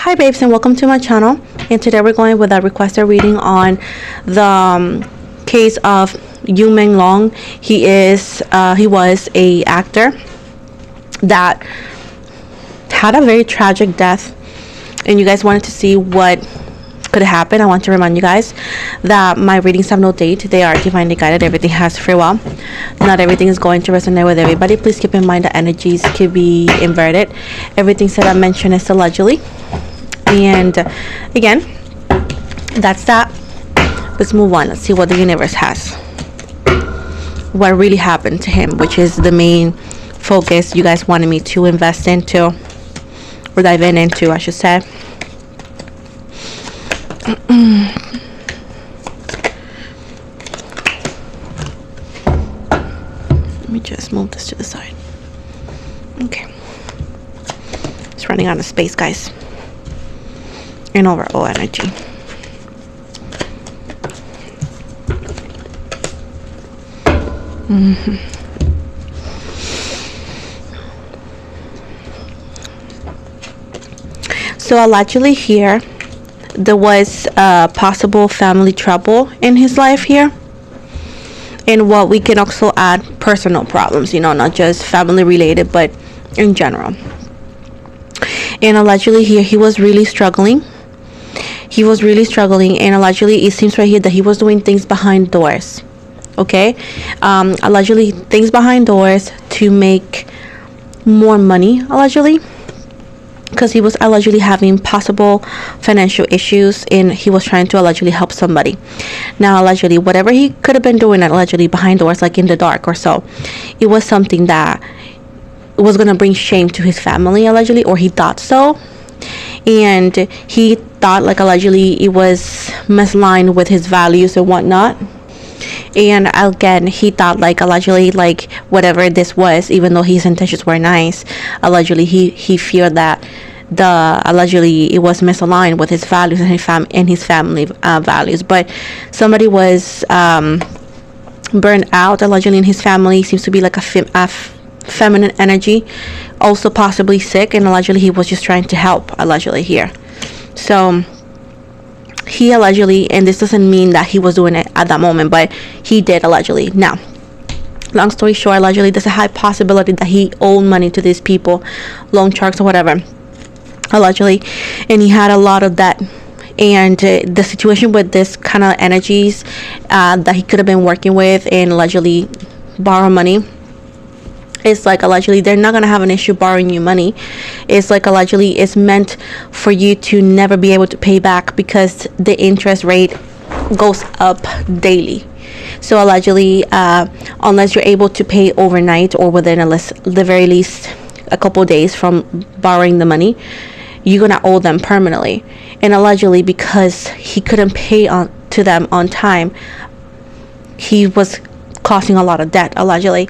Hi babes, and welcome to my channel. And today we're going with a requested reading on the case of Yoon Meng Long. He was a actor that had a very tragic death, and you guys wanted to see what could happen. I want to remind you guys that my readings have no date. They are divinely guided. Everything has free will. Not everything is going to resonate with everybody. Please keep in mind that energies could be inverted. Everything said I mentioned is allegedly. And again, that's that. Let's move on. Let's see what the universe has, what really happened to him, which is the main focus you guys wanted me to invest into, or dive into, I should say. Let me just move this to the side. Okay, it's running out of space, guys, and overall energy. So allegedly here there was possible family trouble in his life here, and what we can also add personal problems, not just family related but in general. And allegedly here he was really struggling, and allegedly it seems right here that he was doing things behind doors. Okay, allegedly things behind doors to make more money, allegedly, because he was allegedly having possible financial issues, and he was trying to allegedly help somebody. Now allegedly whatever he could have been doing allegedly behind doors, like in the dark or so, it was something that was going to bring shame to his family, allegedly, or he thought so. And he thought like allegedly it was misaligned with his values and whatnot. And again, he thought like allegedly like whatever this was, even though his intentions were nice, allegedly he feared that allegedly it was misaligned with his values and his family values. But somebody was burned out allegedly in his family. Seems to be like a feminine energy, also possibly sick, and allegedly he was just trying to help allegedly here. So he allegedly, and this doesn't mean that he was doing it at that moment, but he did allegedly. Now, long story short, allegedly there's a high possibility that he owed money to these people, loan sharks or whatever, allegedly, and he had a lot of debt. And the situation with this kind of energies that he could have been working with and allegedly borrow money, it's like allegedly they're not going to have an issue borrowing you money. It's like allegedly it's meant for you to never be able to pay back, because the interest rate goes up daily. So allegedly unless you're able to pay overnight or within the very least a couple days from borrowing the money, you're going to owe them permanently. And allegedly because he couldn't pay to them on time, he was causing a lot of debt allegedly.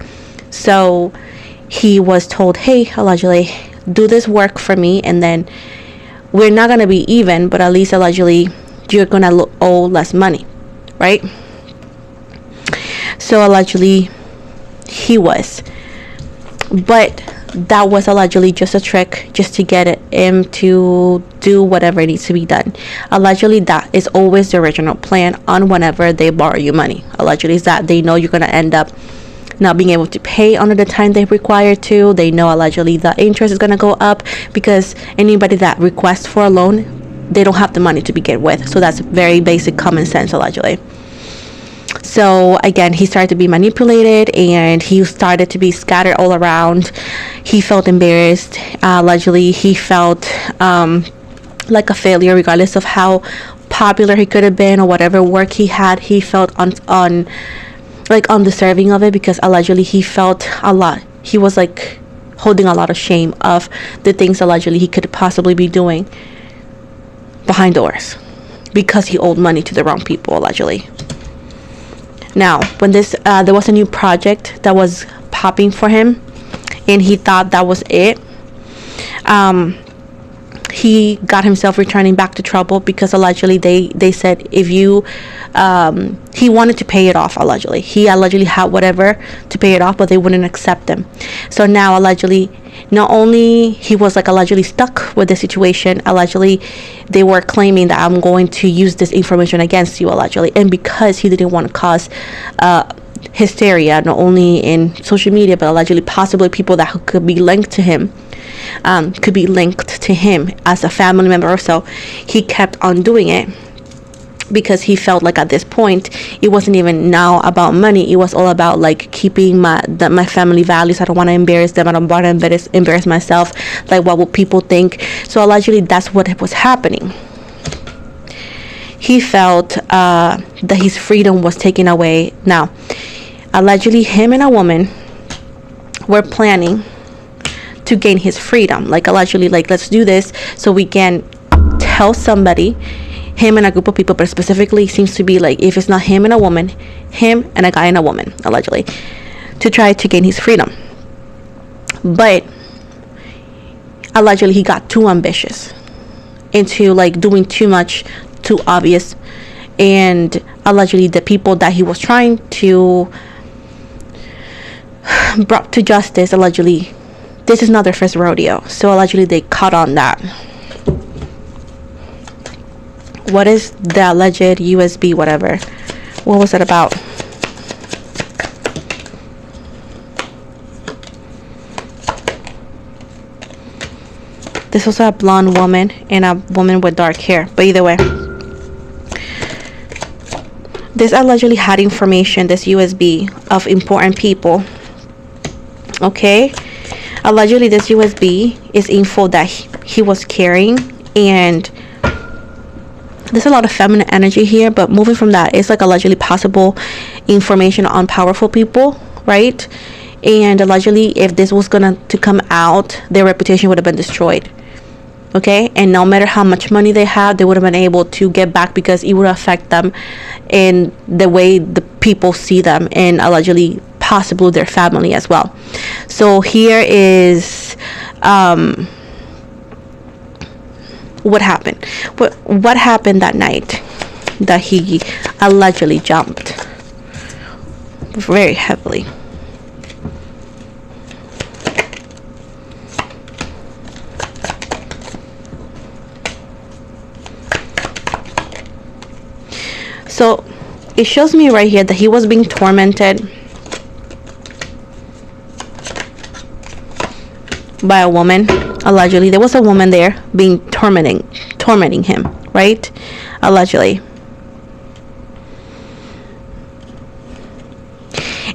So he was told, hey, allegedly, do this work for me, and then we're not going to be even, but at least allegedly you're going to owe less money, right? So allegedly he was, but that was allegedly just a trick just to get him to do whatever needs to be done. Allegedly that is always the original plan on whenever they borrow you money. Allegedly is that they know you're going to end up not being able to pay under the time they require to. They know allegedly the interest is going to go up, because anybody that requests for a loan, they don't have the money to begin with. So that's very basic common sense allegedly. So again, he started to be manipulated, and he started to be scattered all around. He felt embarrassed. Allegedly he felt like a failure, regardless of how popular he could have been or whatever work he had. He felt undeserving of it, because allegedly he felt a lot. He was like holding a lot of shame of the things allegedly he could possibly be doing behind doors, because he owed money to the wrong people allegedly. Now when there was a new project that was popping for him, and he thought that was it, he got himself returning back to trouble, because allegedly they said if you he wanted to pay it off. Allegedly he had whatever to pay it off, but they wouldn't accept him. So now allegedly Not only he was like allegedly stuck with the situation, allegedly they were claiming that I'm going to use this information against you, allegedly, and because he didn't want to cause hysteria, not only in social media, but allegedly possibly people that could be linked to him, as a family member or so, he kept on doing it because he felt like at this point it wasn't even now about money. It was all about like keeping my family values. I don't want to embarrass them. I don't want to embarrass myself. Like, what will people think? So allegedly that's what was happening. He felt that his freedom was taken away. Now, allegedly him and a woman were planning to gain his freedom. Like, allegedly, like, let's do this so we can tell somebody, him and a group of people, but specifically seems to be like, if it's not him and a woman, him and a guy and a woman, allegedly, to try to gain his freedom. But allegedly he got too ambitious into like doing too much, too obvious, and allegedly the people that he was trying to brought to justice, allegedly this is not their first rodeo, so allegedly they caught on that. What is the alleged USB whatever? What was it about? This was a blonde woman and a woman with dark hair, but either way, this allegedly had information, this USB, of important people. Okay, allegedly this USB is info that he was carrying, and there's a lot of feminine energy here, but moving from that, it's like allegedly possible information on powerful people, right? And allegedly if this was gonna to come out, their reputation would have been destroyed. Okay, and no matter how much money they have, they would have been able to get back because it would affect them in the way the people see them, and allegedly possibly their family as well. So here is what happened. What happened that night that he allegedly jumped very heavily. So it shows me right here that he was being tormented by a woman. Allegedly there was a woman there being tormenting him, right? Allegedly.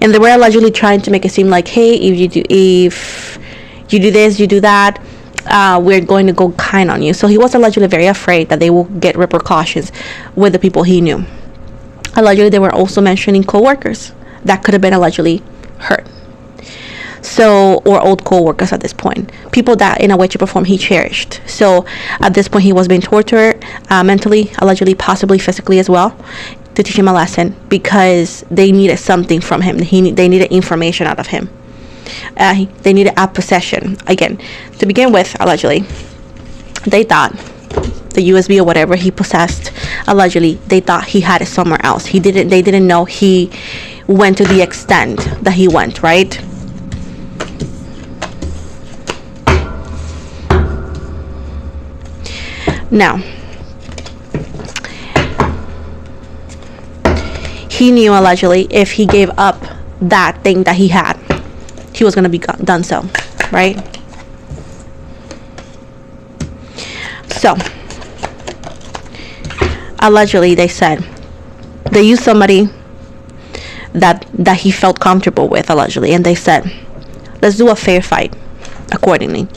And they were allegedly trying to make it seem like, hey, if you do this, you do that, we're going to go kind on you. So he was allegedly very afraid that they will get repercussions with the people he knew. Allegedly they were also mentioning co-workers that could have been allegedly hurt. So, or old co-workers at this point, people that in a way to perform he cherished. So at this point he was being tortured mentally, allegedly, possibly physically as well, to teach him a lesson because they needed something from him. They needed information out of him. They needed a possession. Again, to begin with, allegedly they thought the USB or whatever he possessed, allegedly they thought he had it somewhere else. They didn't know he went to the extent that he went, right? Now, he knew allegedly if he gave up that thing that he had, he was going to be done so, right? So, allegedly they said they used somebody that he felt comfortable with, allegedly, and they said, let's do a fair fight accordingly.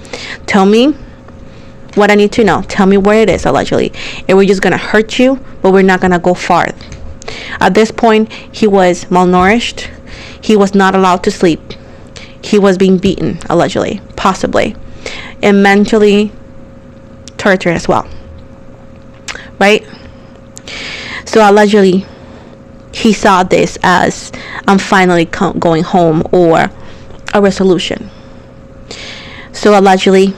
Tell me what I need to know. Tell me where it is, allegedly, and we're just gonna hurt you, but we're not gonna go far. At this point he was malnourished, he was not allowed to sleep, he was being beaten, allegedly, possibly, and mentally tortured as well, right? So allegedly he saw this as, I'm finally going home, or a resolution. So allegedly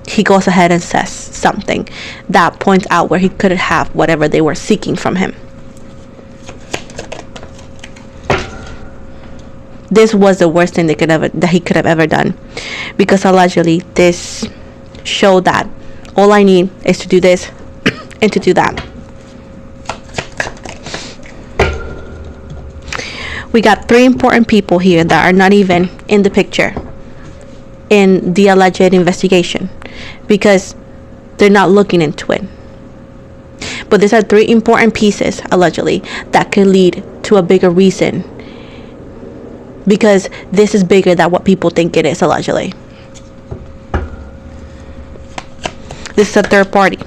he goes ahead and says something that points out where he couldn't have whatever they were seeking from him. this was the worst thing that he could have ever done, because allegedly this showed that all I need is to do this and to do that. We got 3 important people here that are not even in the picture in the alleged investigation, because they're not looking into it. But these are 3 important pieces, allegedly, that could lead to a bigger reason, because this is bigger than what people think it is, allegedly. This is a third party.